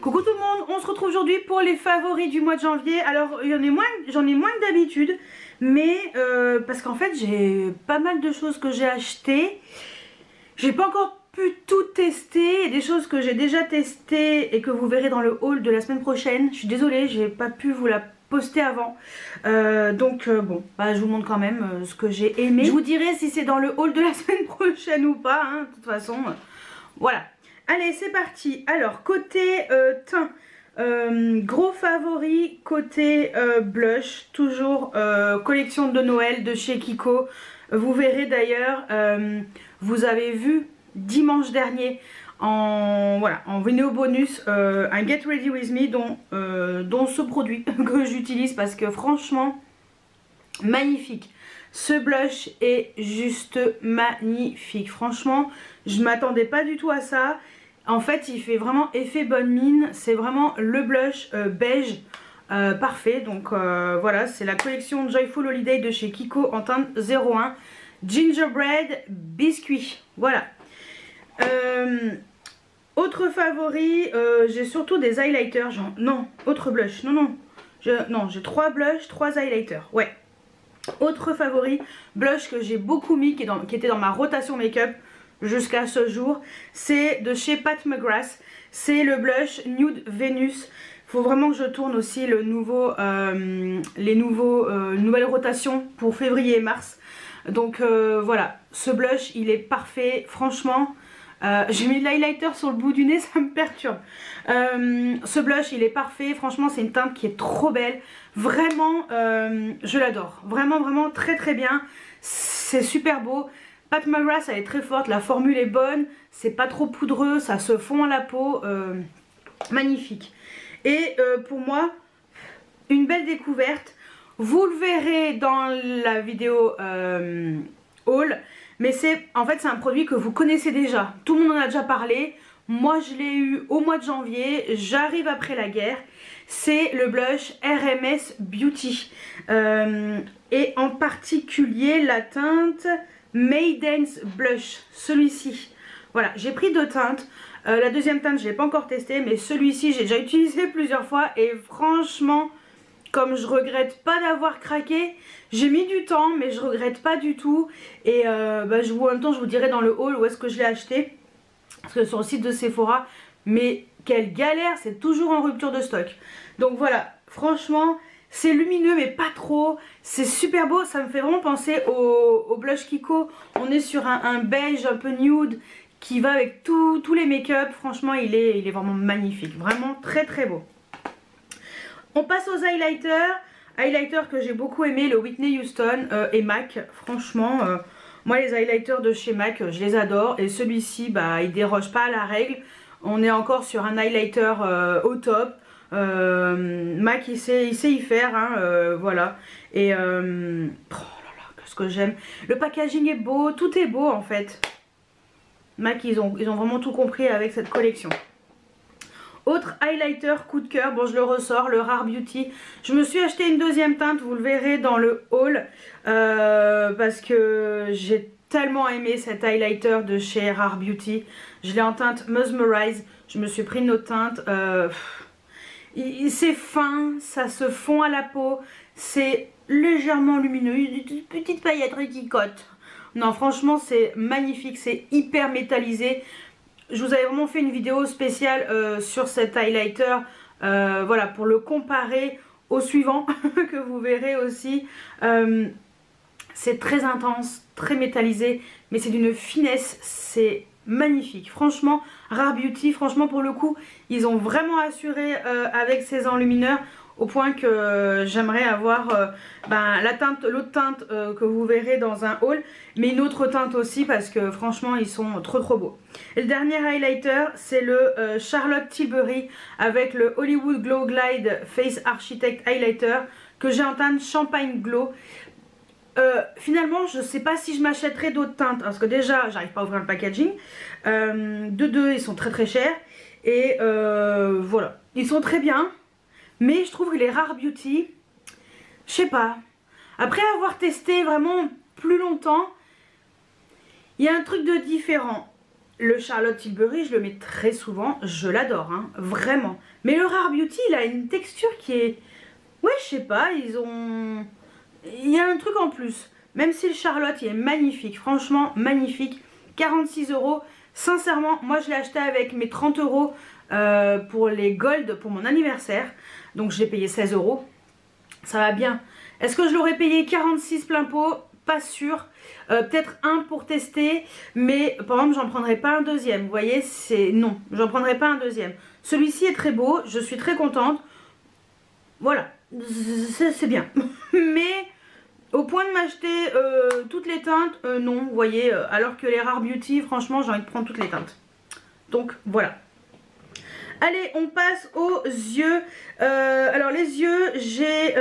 Coucou tout le monde, on se retrouve aujourd'hui pour les favoris du mois de janvier. Alors j'en ai moins que d'habitude, mais parce qu'en fait j'ai pas mal de choses que j'ai achetées. J'ai pas encore pu tout tester, des choses que j'ai déjà testées et que vous verrez dans le haul de la semaine prochaine. Je suis désolée, j'ai pas pu vous la poster avant, bon, bah, je vous montre quand même ce que j'ai aimé. Je vous dirai si c'est dans le haul de la semaine prochaine ou pas, hein, de toute façon, voilà. Allez, c'est parti. Alors, côté teint, gros favori, côté blush, toujours collection de Noël de chez Kiko. Vous verrez d'ailleurs, vous avez vu dimanche dernier en vidéo bonus un Get Ready With Me dont ce produit que j'utilise parce que franchement, magnifique. Ce blush est juste magnifique. Franchement, je m'attendais pas du tout à ça. En fait, il fait vraiment effet bonne mine. C'est vraiment le blush beige parfait. Donc voilà, c'est la collection Joyful Holiday de chez Kiko en teinte 01. Gingerbread Biscuit. Voilà. Autre favori, j'ai surtout des highlighters. Non, autre blush. Non, j'ai 3 blushs, 3 highlighters. Ouais. Autre favori, blush que j'ai beaucoup mis, qui était dans ma rotation make-up jusqu'à ce jour, c'est de chez Pat McGrath. C'est le blush Nude Venus. Il faut vraiment que je tourne aussi les nouvelles rotations pour février et mars. Donc voilà, ce blush il est parfait, franchement. J'ai mis de l'highlighter sur le bout du nez, ça me perturbe. Ce blush il est parfait, franchement c'est une teinte qui est trop belle. Vraiment, je l'adore. Vraiment très très bien. C'est super beau. Pat McGrath elle est très forte, la formule est bonne. C'est pas trop poudreux, ça se fond à la peau. Magnifique. Et pour moi, une belle découverte. Vous le verrez dans la vidéo haul. Mais en fait c'est un produit que vous connaissez déjà. Tout le monde en a déjà parlé. Moi je l'ai eu au mois de janvier. J'arrive après la guerre. C'est le blush RMS Beauty. Et en particulier la teinte Maiden's Blush. Celui-ci. Voilà, j'ai pris 2 teintes. La deuxième teinte je ne l'ai pas encore testé. Mais celui-ci j'ai déjà utilisé plusieurs fois. Et franchement, comme je regrette pas d'avoir craqué, j'ai mis du temps mais je regrette pas du tout. Et en même temps je vous dirai dans le haul où est-ce que je l'ai acheté, parce que sur le site de Sephora. Mais quelle galère, c'est toujours en rupture de stock. Donc voilà, franchement c'est lumineux mais pas trop, c'est super beau. Ça me fait vraiment penser au blush Kiko. On est sur un beige un peu nude qui va avec tous les make-up. Franchement il est vraiment magnifique, vraiment très très beau. On passe aux highlighters. Highlighters que j'ai beaucoup aimé, le Whitney Houston et MAC. Franchement, moi les highlighters de chez MAC, je les adore. Et celui-ci, bah, il déroge pas à la règle. On est encore sur un highlighter au top. MAC, il sait y faire, hein, voilà. Et oh là là, qu'est-ce que j'aime. Le packaging est beau, tout est beau en fait. MAC, ils ont vraiment tout compris avec cette collection. Autre highlighter coup de cœur, bon je le ressors, le Rare Beauty. Je me suis acheté une deuxième teinte, vous le verrez dans le haul, parce que j'ai tellement aimé cet highlighter de chez Rare Beauty. Je l'ai en teinte Mesmerize, je me suis pris une autre teinte. C'est fin, ça se fond à la peau, c'est légèrement lumineux, il y a des petites paillettes qui cotent. Non franchement c'est magnifique, c'est hyper métallisé. Je vous avais vraiment fait une vidéo spéciale sur cet highlighter, voilà, pour le comparer au suivant que vous verrez aussi. C'est très intense, très métallisé, mais c'est d'une finesse, c'est magnifique. Franchement, Rare Beauty, franchement pour le coup, ils ont vraiment assuré avec ces enlumineurs, au point que j'aimerais avoir l'autre teinte que vous verrez dans un haul, mais une autre teinte aussi parce que franchement ils sont trop beaux. Et le dernier highlighter c'est le Charlotte Tilbury avec le Hollywood Glow Glide Face Architect Highlighter que j'ai en teinte Champagne Glow. Finalement je sais pas si je m'achèterai d'autres teintes parce que déjà j'arrive pas à ouvrir le packaging. De deux ils sont très chers et voilà, ils sont très bien. Mais je trouve que les Rare Beauty, je sais pas, après avoir testé vraiment plus longtemps, il y a un truc de différent. Le Charlotte Tilbury, je le mets très souvent, je l'adore, hein, vraiment. Mais le Rare Beauty, il a une texture qui est... Ouais, je sais pas, ils ont... Il y a un truc en plus. Même si le Charlotte, il est magnifique, franchement, magnifique. 46 €. Sincèrement, moi, je l'ai acheté avec mes 30 € pour les Gold, pour mon anniversaire. Donc, je l'ai payé 16 €. Ça va bien. Est-ce que je l'aurais payé 46 plein pot? Pas sûr. Peut-être un pour tester, mais par exemple j'en prendrai pas un deuxième, vous voyez, c'est non, j'en prendrai pas un deuxième. Celui-ci est très beau, je suis très contente, voilà, c'est bien. Mais au point de m'acheter toutes les teintes, non, vous voyez, alors que les Rare Beauty, franchement j'ai envie de prendre toutes les teintes. Donc voilà. Allez, on passe aux yeux. Alors les yeux, j'ai...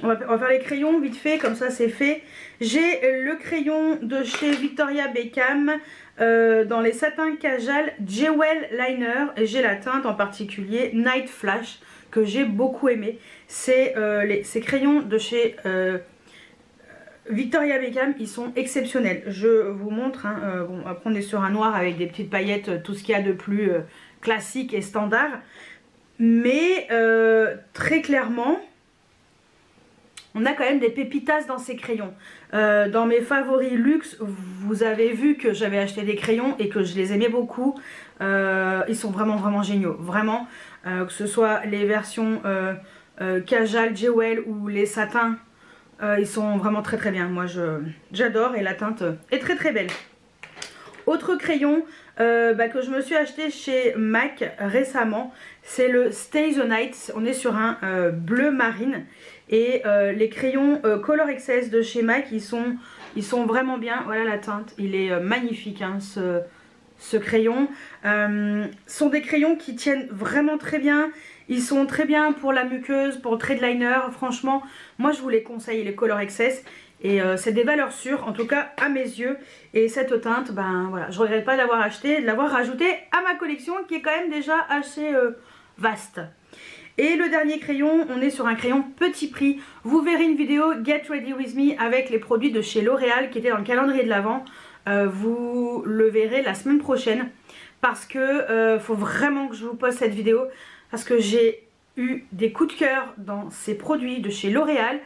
on va faire les crayons vite fait, comme ça c'est fait. J'ai le crayon de chez Victoria Beckham dans les satins Kajal Jewel Liner. Et j'ai la teinte en particulier Night Flash que j'ai beaucoup aimé. C'est ces crayons de chez Victoria Beckham, ils sont exceptionnels. Je vous montre, hein, bon, après on est sur un noir avec des petites paillettes, tout ce qu'il y a de plus... classique et standard, mais très clairement on a quand même des pépitas dans ces crayons. Dans mes favoris luxe, vous avez vu que j'avais acheté des crayons et que je les aimais beaucoup. Ils sont vraiment géniaux, vraiment, que ce soit les versions Kajal, Jewel ou les satins, ils sont vraiment très bien. Moi j'adore et la teinte est très belle. Autre crayon que je me suis acheté chez MAC récemment, c'est le Stay the Night. On est sur un bleu marine et les crayons Color XS de chez MAC, ils sont vraiment bien. Voilà la teinte, il est magnifique, hein, ce crayon. Sont des crayons qui tiennent vraiment très bien. Ils sont très bien pour la muqueuse, pour le trade liner. Franchement, moi je vous les conseille, les Color XS. Et c'est des valeurs sûres, en tout cas à mes yeux. Et cette teinte, ben voilà, je regrette pas de l'avoir acheté, de l'avoir rajouté à ma collection qui est quand même déjà assez vaste. Et le dernier crayon, on est sur un crayon petit prix. Vous verrez une vidéo Get Ready With Me avec les produits de chez L'Oréal qui étaient dans le calendrier de l'Avent. Vous le verrez la semaine prochaine parce que faut vraiment que je vous poste cette vidéo parce que j'ai eu des coups de cœur dans ces produits de chez L'Oréal.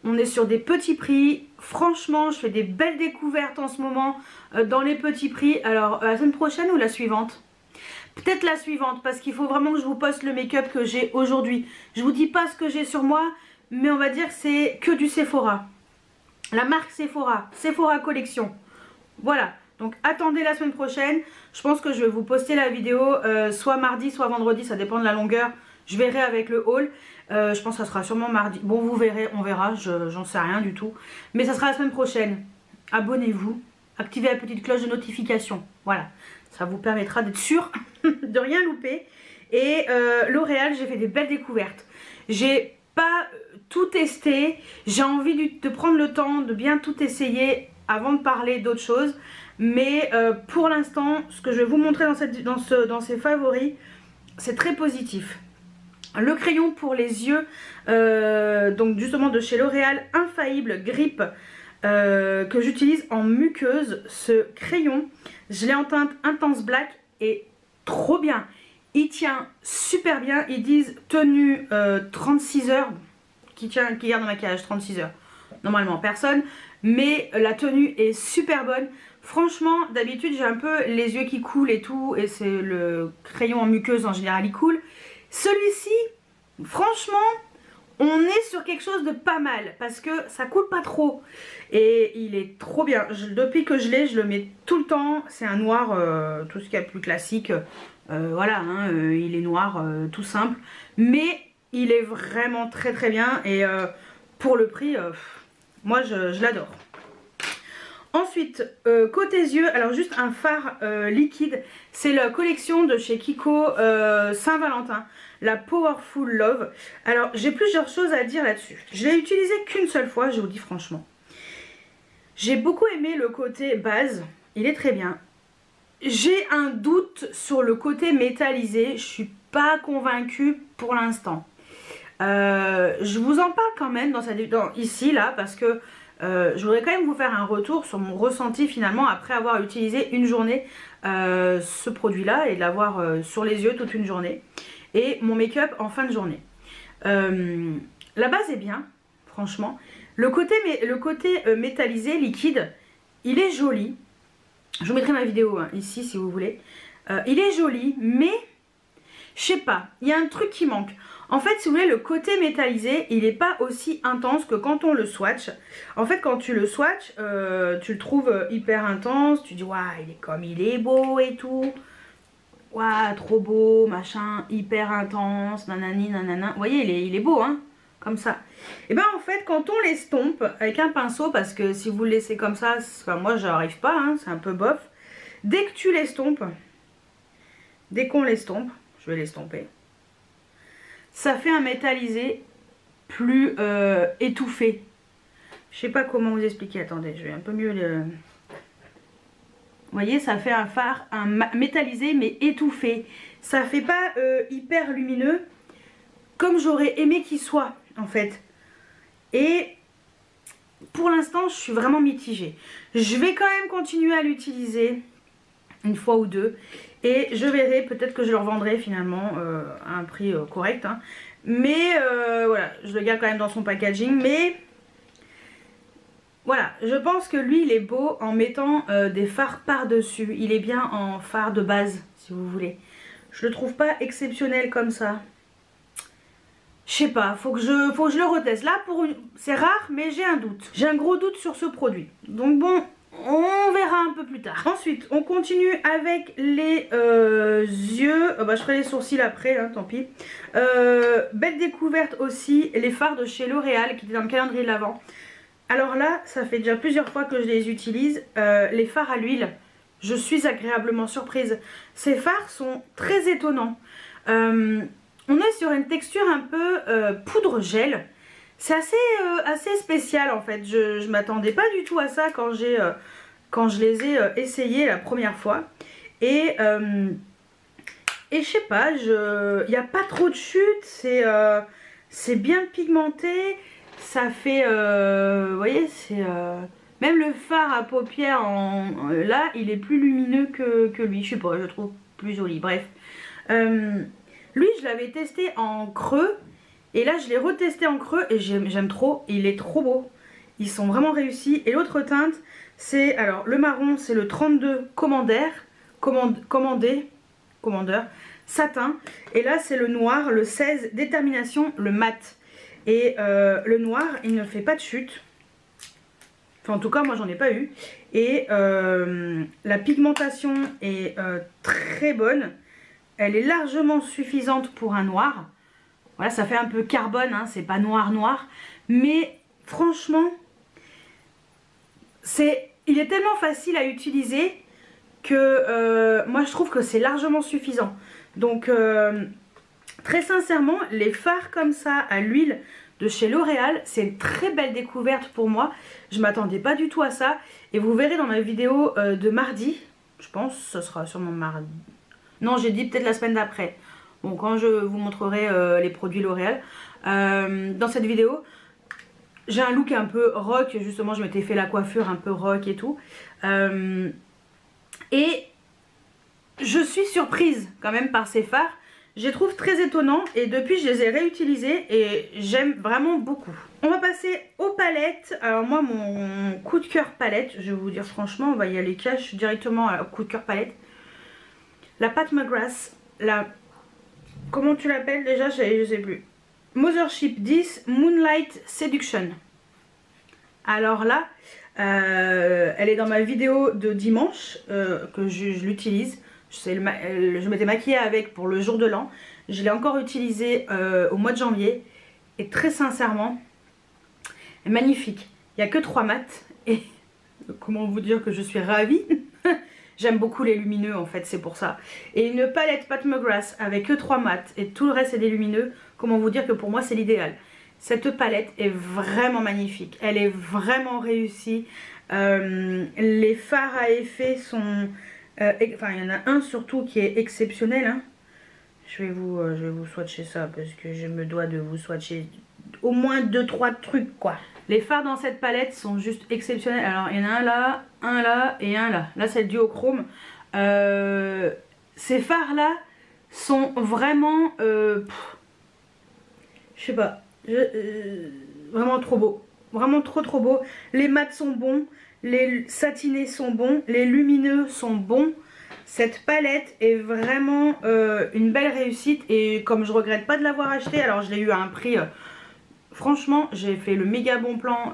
On est sur des petits prix, franchement je fais des belles découvertes en ce moment dans les petits prix. Alors la semaine prochaine ou la suivante? Peut-être la suivante parce qu'il faut vraiment que je vous poste le make-up que j'ai aujourd'hui. Je vous dis pas ce que j'ai sur moi, mais on va dire c'est que du Sephora. La marque Sephora, Sephora Collection. Voilà, donc attendez la semaine prochaine. Je pense que je vais vous poster la vidéo soit mardi soit vendredi, ça dépend de la longueur. Je verrai avec le haul. Je pense que ça sera sûrement mardi. Bon, vous verrez, on verra, j'en sais rien du tout. Mais ça sera la semaine prochaine. Abonnez-vous, activez la petite cloche de notification. Voilà, ça vous permettra d'être sûr de rien louper. Et L'Oréal, j'ai fait des belles découvertes. J'ai pas tout testé. J'ai envie de prendre le temps de bien tout essayer avant de parler d'autres choses. Mais pour l'instant, ce que je vais vous montrer dans ces favoris, c'est très positif. Le crayon pour les yeux, donc justement de chez L'Oréal, Infaillible Grip, que j'utilise en muqueuse. Ce crayon, je l'ai en teinte Intense Black et trop bien. Il tient super bien, ils disent tenue 36 heures, qui garde le maquillage 36 heures. Normalement personne, mais la tenue est super bonne. Franchement, d'habitude j'ai un peu les yeux qui coulent et tout, et c'est le crayon en muqueuse en général il coule. Celui-ci, franchement, on est sur quelque chose de pas mal parce que ça coule pas trop et il est trop bien. Depuis que je l'ai, je le mets tout le temps. C'est un noir, tout ce qu'il y a de plus classique. Voilà, hein, il est noir, tout simple. Mais il est vraiment très bien et pour le prix, moi je l'adore. Ensuite, côté yeux, alors juste un fard liquide, c'est la collection de chez Kiko Saint-Valentin, la Powerful Love. Alors j'ai plusieurs choses à dire là-dessus. Je l'ai utilisé qu'une seule fois, je vous dis franchement. J'ai beaucoup aimé le côté base, il est très bien. J'ai un doute sur le côté métallisé, je suis pas convaincue pour l'instant. Je vous en parle quand même ici là parce que Je voudrais quand même vous faire un retour sur mon ressenti finalement après avoir utilisé une journée ce produit là et de l'avoir sur les yeux toute une journée. Et mon make-up en fin de journée. La base est bien, franchement. Le côté métallisé, liquide, il est joli. Je vous mettrai ma vidéo hein, ici si vous voulez. Il est joli, mais je sais pas, il y a un truc qui manque. En fait, si vous voulez, le côté métallisé, il n'est pas aussi intense que quand on le swatch. En fait, quand tu le swatches, tu le trouves hyper intense. Tu dis, waouh, il est beau et tout. Waouh, trop beau, machin, hyper intense, nanani, nanana. Vous voyez, il est beau, hein, comme ça. Et ben en fait, quand on l'estompe avec un pinceau, parce que si vous le laissez comme ça, enfin moi, j'arrive pas, hein, c'est un peu bof. Dès que tu l'estompes, dès qu'on l'estompe, je vais l'estomper, ça fait un métallisé plus étouffé. Je sais pas comment vous expliquer, attendez, je vais un peu mieux le... Vous voyez, ça fait un fard, un métallisé mais étouffé. Ça fait pas hyper lumineux comme j'aurais aimé qu'il soit en fait. Et pour l'instant, je suis vraiment mitigée. Je vais quand même continuer à l'utiliser une fois ou deux. Et je verrai, peut-être que je le revendrai finalement à un prix correct. Hein. Mais voilà, je le garde quand même dans son packaging. Mais... voilà, je pense que lui il est beau en mettant des fards par-dessus. Il est bien en fard de base, si vous voulez. Je le trouve pas exceptionnel comme ça. Je sais pas, faut que je le reteste. Là, c'est rare, mais j'ai un doute. J'ai un gros doute sur ce produit. Donc bon, on verra un peu plus tard. Ensuite, on continue avec les yeux. Bah, je ferai les sourcils après, hein, tant pis. Belle découverte aussi, les fards de chez L'Oréal qui étaient dans le calendrier de l'Avent. Alors là, ça fait déjà plusieurs fois que je les utilise, les fards à l'huile, je suis agréablement surprise. Ces fards sont très étonnants. On est sur une texture un peu poudre gel. C'est assez spécial en fait. Je m'attendais pas du tout à ça quand je les ai essayés la première fois. Et je sais pas, il n'y a pas trop de chute, c'est bien pigmenté. Ça fait, vous voyez, c'est... même le fard à paupières, là, il est plus lumineux que lui. Je sais pas, je le trouve plus joli. Bref. Lui, je l'avais testé en creux. Et là, je l'ai retesté en creux et j'aime trop. Il est trop beau. Ils sont vraiment réussis. Et l'autre teinte, c'est... alors, le marron, c'est le 32 Commandeur. Satin. Et là, c'est le noir, le 16 Détermination, le mat. Et le noir, il ne fait pas de chute. Enfin, en tout cas, moi, j'en ai pas eu. Et la pigmentation est très bonne. Elle est largement suffisante pour un noir. Voilà, ça fait un peu carbone, hein, c'est pas noir. Mais franchement, il est tellement facile à utiliser que moi, je trouve que c'est largement suffisant. Donc... très sincèrement, les fards comme ça à l'huile de chez L'Oréal, c'est une très belle découverte pour moi. Je m'attendais pas du tout à ça. Et vous verrez dans ma vidéo de mardi, je pense, ce sera sûrement mardi. Non, j'ai dit peut-être la semaine d'après. Bon, quand je vous montrerai les produits L'Oréal. Dans cette vidéo, j'ai un look un peu rock. Justement, je m'étais fait la coiffure un peu rock et tout. Et je suis surprise quand même par ces fards. Je les trouve très étonnants et depuis je les ai réutilisés et j'aime vraiment beaucoup. On va passer aux palettes. Alors moi mon coup de cœur palette, je vais vous dire franchement, on va y aller cash directement au coup de cœur palette. La Pat McGrath, comment tu l'appelles déjà, je sais plus. Mothership 10 Moonlight Seduction. Alors là, elle est dans ma vidéo de dimanche que je l'utilise. Je m'étais maquillée avec pour le jour de l'an. Je l'ai encore utilisé au mois de janvier. Et très sincèrement, elle est magnifique. Il n'y a que 3 mats. Et comment vous dire que je suis ravie. J'aime beaucoup les lumineux en fait, c'est pour ça. Et une palette Pat McGrath avec que 3 mats et tout le reste c'est des lumineux. Comment vous dire que pour moi c'est l'idéal. Cette palette est vraiment magnifique. Elle est vraiment réussie. Les fards à effet sont... enfin, il y en a un surtout qui est exceptionnel. Hein. Je vais vous swatcher ça parce que je me dois de vous swatcher au moins 2-3 trucs quoi. Les fards dans cette palette sont juste exceptionnels. Alors il y en a un là et un là. Là c'est le duochrome. Ces fards là sont vraiment... je sais pas. Vraiment trop beau. Vraiment trop beau. Les mats sont bons. Les satinés sont bons. Les lumineux sont bons. Cette palette est vraiment une belle réussite. Et comme je regrette pas de l'avoir acheté, alors je l'ai eu à un prix... franchement, j'ai fait le méga bon plan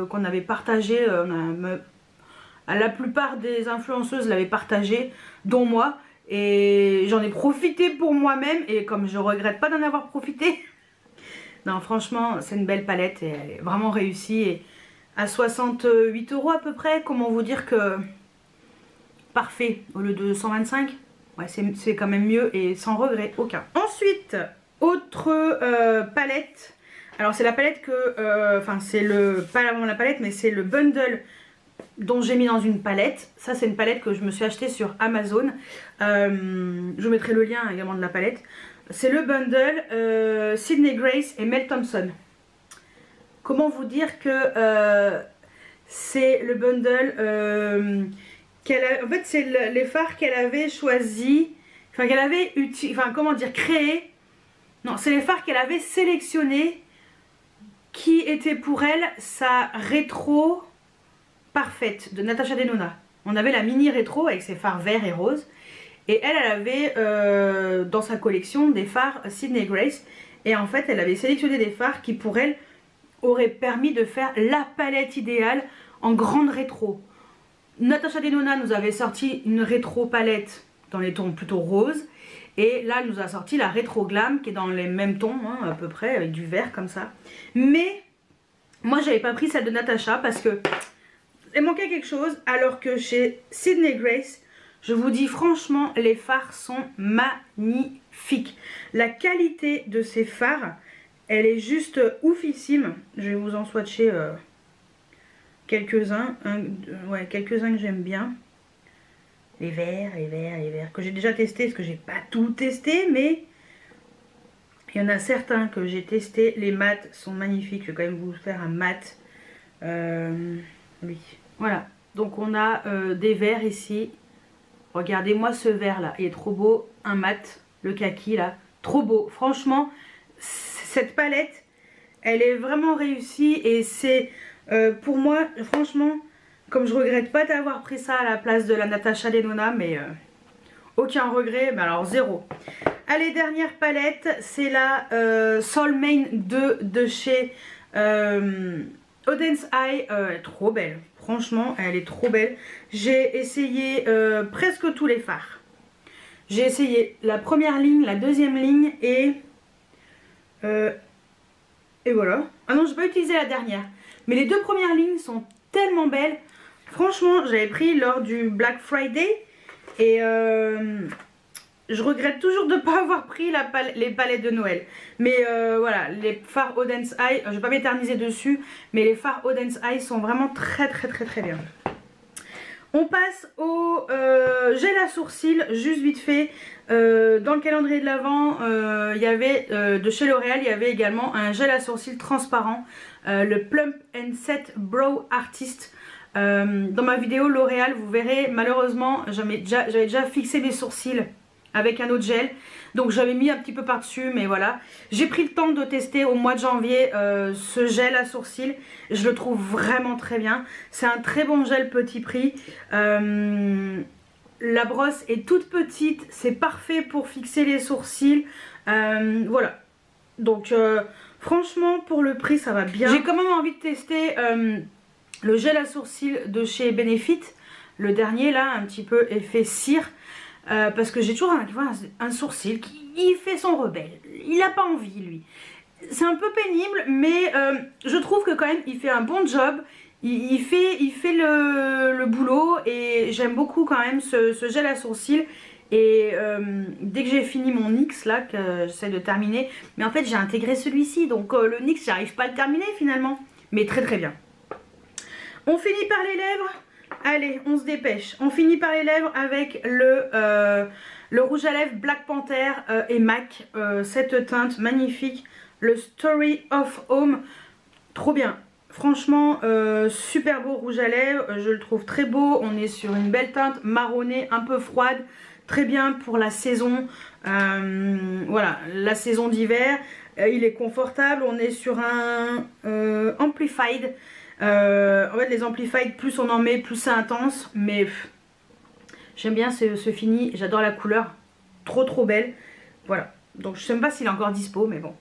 qu'on avait partagé. La plupart des influenceuses l'avaient partagé, dont moi. Et j'en ai profité pour moi-même. Et comme je regrette pas d'en avoir profité... Non, franchement, c'est une belle palette et elle est vraiment réussie. Et à 68 € à peu près, comment vous dire que parfait au lieu de 125. Ouais, c'est quand même mieux et sans regret aucun. Ensuite, autre palette. Alors c'est la palette que, enfin c'est le, pas vraiment la palette, mais c'est le bundle dont j'ai mis dans une palette. Ça c'est une palette que je me suis achetée sur Amazon. Je vous mettrai le lien également de la palette. C'est le bundle Sydney Grace et Mel Thompson. Comment vous dire que c'est le bundle en fait c'est les fards qu'elle avait choisi, enfin qu'elle avait comment dire, créé. Non, c'est les fards qu'elle avait sélectionnés qui était pour elle sa rétro parfaite de Natasha Denona. On avait la mini rétro avec ses fards verts et roses. Et elle avait dans sa collection des fards Sydney Grace. Et en fait, elle avait sélectionné des fards qui pour elle auraient permis de faire la palette idéale en grande rétro. Natasha Denona nous avait sorti une rétro palette dans les tons plutôt roses. Et là, elle nous a sorti la rétro glam qui est dans les mêmes tons, hein, à peu près, avec du vert comme ça. Mais moi, j'avais pas pris celle de Natasha parce que il manquait quelque chose. Alors que chez Sydney Grace, je vous dis franchement, les fards sont magnifiques. La qualité de ces fards, elle est juste oufissime. Je vais vous en swatcher quelques-uns. Ouais, quelques-uns que j'aime bien. Les verts, que j'ai déjà testé, parce que j'ai pas tout testé, mais il y en a certains que j'ai testé. Les mats sont magnifiques. Je vais quand même vous faire un mat. Oui, voilà. Donc on a des verts ici. Regardez-moi ce vert là, il est trop beau. Un mat, le kaki là, trop beau. Franchement, cette palette, elle est vraiment réussie. Et c'est pour moi, franchement... Comme je regrette pas d'avoir pris ça à la place de la Natasha Denona, mais aucun regret, mais alors zéro. Allez, dernière palette, c'est la Soul Main 2 de chez Auden's Eye. Elle est trop belle, franchement, elle est trop belle. J'ai essayé presque tous les fards. J'ai essayé la première ligne, la deuxième ligne et voilà. Ah non, j'ai pas utilisé la dernière. Mais les deux premières lignes sont tellement belles. Franchement, j'avais pris lors du Black Friday et je regrette toujours de ne pas avoir pris les palettes de Noël. Mais voilà, les fards Auden's Eye, je ne vais pas m'éterniser dessus, mais les fards Auden's Eye sont vraiment très bien. On passe au gel à sourcils, juste vite fait. Dans le calendrier de l'Avent, il y avait de chez L'Oréal, il y avait également un gel à sourcils transparent, le Plump and Set Brow Artist. Dans ma vidéo L'Oréal, vous verrez, malheureusement j'avais déjà fixé mes sourcils avec un autre gel, donc j'avais mis un petit peu par dessus, mais voilà. J'ai pris le temps de tester au mois de janvier ce gel à sourcils. Je le trouve vraiment très bien. C'est un très bon gel petit prix. La brosse est toute petite, c'est parfait pour fixer les sourcils. Voilà, donc franchement pour le prix ça va bien. J'ai quand même envie de tester le gel à sourcils de chez Benefit, le dernier là, un petit peu effet cire, parce que j'ai toujours un sourcil qui fait son rebelle, il n'a pas envie lui. C'est un peu pénible, mais je trouve que quand même il fait un bon job, il fait le boulot et j'aime beaucoup quand même ce gel à sourcils. Et dès que j'ai fini mon NYX là, que j'essaie de terminer, mais en fait j'ai intégré celui-ci, donc le NYX j'arrive pas à le terminer finalement, mais très bien. On finit par les lèvres. Allez, on se dépêche. On finit par les lèvres avec le rouge à lèvres Black Panther et MAC. Cette teinte magnifique. Le Story of Home. Trop bien. Franchement, super beau rouge à lèvres, je le trouve très beau. On est sur une belle teinte marronnée, un peu froide. Très bien pour la saison, voilà, la saison d'hiver. Il est confortable, on est sur un Amplified. En fait les Amplified, plus on en met, plus c'est intense. Mais j'aime bien ce fini, j'adore la couleur, trop belle. Voilà, donc je sais même pas s'il est encore dispo, mais bon.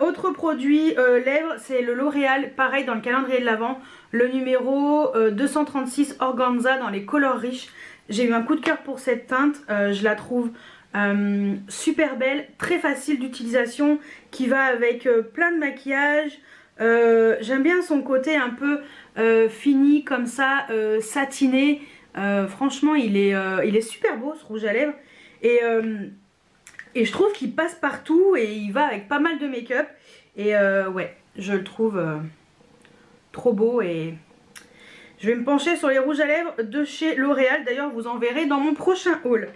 Autre produit lèvres, c'est le L'Oréal, pareil dans le calendrier de l'Avent, le numéro 236 Organza dans les couleurs riches. J'ai eu un coup de cœur pour cette teinte, je la trouve super belle, très facile d'utilisation, qui va avec plein de maquillage. J'aime bien son côté un peu fini comme ça, satiné. Franchement il est super beau ce rouge à lèvres. Et je trouve qu'il passe partout et il va avec pas mal de make-up. Et ouais, je le trouve trop beau. Et je vais me pencher sur les rouges à lèvres de chez L'Oréal. D'ailleurs, vous en verrez dans mon prochain haul.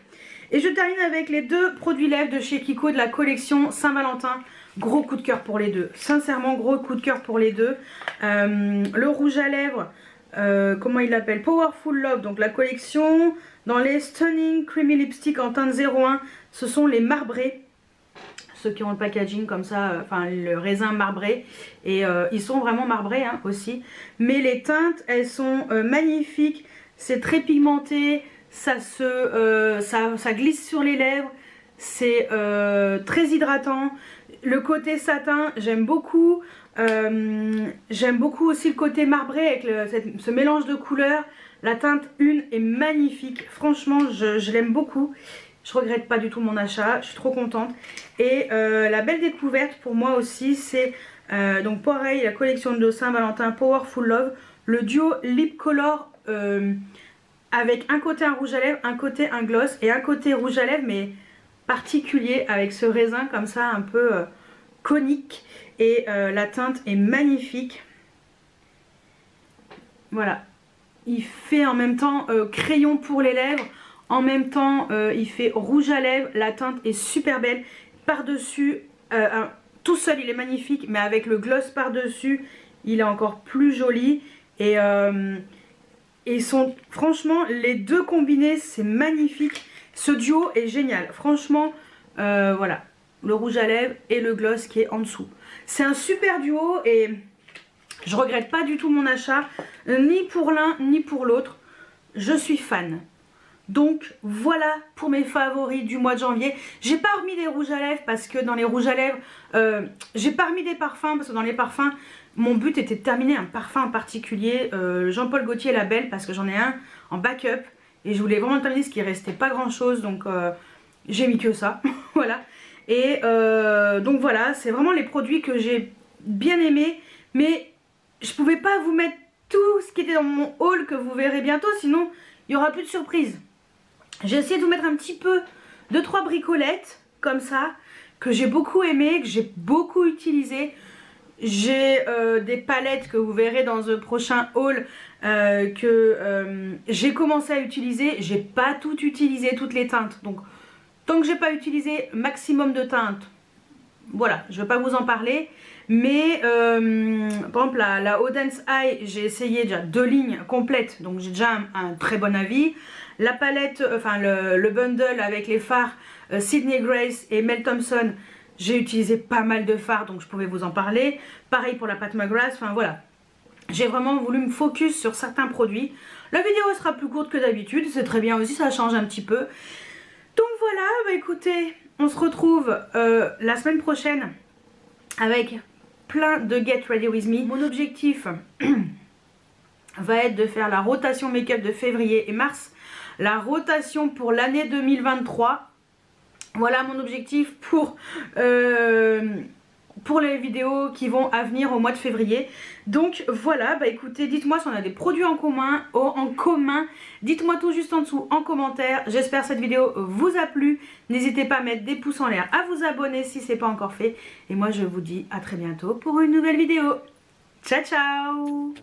Et je termine avec les deux produits lèvres de chez Kiko de la collection Saint-Valentin. Gros coup de cœur pour les deux. Sincèrement, gros coup de cœur pour les deux. Le rouge à lèvres, comment il l'appelle, Powerful Love. Donc la collection dans les Stunning Creamy Lipstick en teinte 01. Ce sont les marbrés. Ceux qui ont le packaging comme ça, enfin le raisin marbré. Et ils sont vraiment marbrés hein, aussi. Mais les teintes, elles sont magnifiques. C'est très pigmenté. Ça glisse sur les lèvres. C'est très hydratant. Le côté satin, j'aime beaucoup. J'aime beaucoup aussi le côté marbré avec ce mélange de couleurs. La teinte 1 est magnifique. Franchement, je l'aime beaucoup. Je regrette pas du tout mon achat. Je suis trop contente. Et la belle découverte pour moi aussi, c'est donc pareil, la collection de Saint-Valentin Powerful Love. Le duo Lip Color avec un côté un rouge à lèvres, un côté un gloss et un côté rouge à lèvres mais particulier avec ce raisin comme ça un peu conique. Et la teinte est magnifique. Voilà. Il fait en même temps crayon pour les lèvres. En même temps il fait rouge à lèvres. La teinte est super belle. Par dessus, tout seul il est magnifique. Mais avec le gloss par dessus, il est encore plus joli. Et ils sont franchement les deux combinés, c'est magnifique. Ce duo est génial. Franchement voilà. Le rouge à lèvres et le gloss qui est en dessous. C'est un super duo et je regrette pas du tout mon achat, ni pour l'un ni pour l'autre. Je suis fan. Donc voilà pour mes favoris du mois de janvier. J'ai pas remis des rouges à lèvres parce que dans les rouges à lèvres, j'ai pas remis des parfums parce que dans les parfums, mon but était de terminer un parfum en particulier, Jean-Paul Gaultier La Belle, parce que j'en ai un en backup et je voulais vraiment terminer ce qui restait pas grand chose, donc j'ai mis que ça. Voilà. Et donc voilà, c'est vraiment les produits que j'ai bien aimés, mais je pouvais pas vous mettre tout ce qui était dans mon haul que vous verrez bientôt, sinon il n'y aura plus de surprise. J'ai essayé de vous mettre un petit peu 2-3 bricolettes comme ça, que j'ai beaucoup aimé, que j'ai beaucoup utilisé. J'ai des palettes que vous verrez dans un prochain haul que j'ai commencé à utiliser. J'ai pas tout utilisé, toutes les teintes, donc tant que j'ai pas utilisé maximum de teintes, voilà, je vais pas vous en parler. Mais par exemple la Odense Eye, j'ai essayé déjà 2 lignes complètes, donc j'ai déjà un très bon avis. La palette, enfin le bundle avec les fards Sydney Grace et Mel Thompson, j'ai utilisé pas mal de fards, donc je pouvais vous en parler. Pareil pour la Pat McGrath, enfin voilà. J'ai vraiment voulu me focus sur certains produits. La vidéo sera plus courte que d'habitude, c'est très bien aussi, ça change un petit peu. Donc voilà, bah écoutez, on se retrouve la semaine prochaine avec plein de Get Ready With Me. Mon objectif va être de faire la rotation make-up de février et mars. La rotation pour l'année 2023. Voilà mon objectif pour les vidéos qui vont à venir au mois de février. Donc voilà, bah écoutez, dites-moi si on a des produits en commun. Dites-moi tout juste en dessous en commentaire. J'espère que cette vidéo vous a plu. N'hésitez pas à mettre des pouces en l'air, à vous abonner si ce n'est pas encore fait. Et moi je vous dis à très bientôt pour une nouvelle vidéo. Ciao ciao.